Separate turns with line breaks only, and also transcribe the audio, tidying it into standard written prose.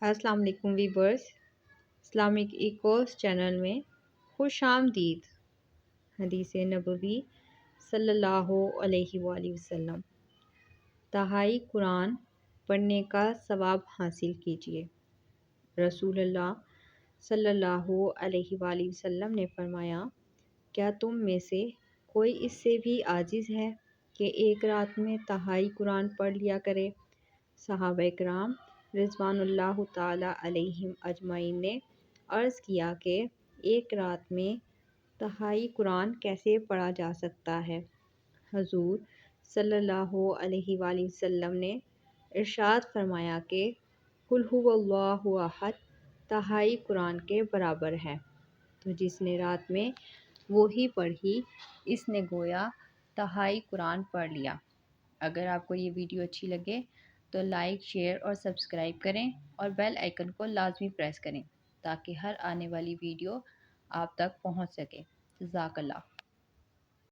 السلام علیکم viewers, Islamic ایکوس channel میں خوش آمدید۔ حدیث نبوی صلی اللہ علیہ وآلہ وسلم۔ تہائی قرآن پڑھنے کا ثواب حاصل کیجیے۔ رسول اللہ صلی اللہ علیہ وآلہ وسلم نے فرمایا، کیا تم میں سے کوئی اس سے بھی عاجز ہے کہ ایک رات میں تہائی قرآن پڑھ لیا کرے؟ صحابہ کرام رضوان اللہ تعالی علیہم اجمعین نے عرض کیا کہ ایک رات میں تہائی قرآن کیسے پڑھا جا سکتا ہے؟ حضور صلی اللہ علیہ وآلہ وسلم نے ارشاد فرمایا کہ قل ھو اللہ احد تہائی قرآن کے برابر ہے، تو جس نے رات میں وہی پڑھی اس نے گویا تہائی قرآن پڑھ لیا۔ اگر آپ کو یہ ویڈیو اچھی لگے تو لائک، شیئر اور سبسکرائب کریں اور بیل آئیکن کو لازمی پریس کریں تاکہ ہر آنے والی ویڈیو آپ تک پہنچ سکے۔ جزاک اللہ۔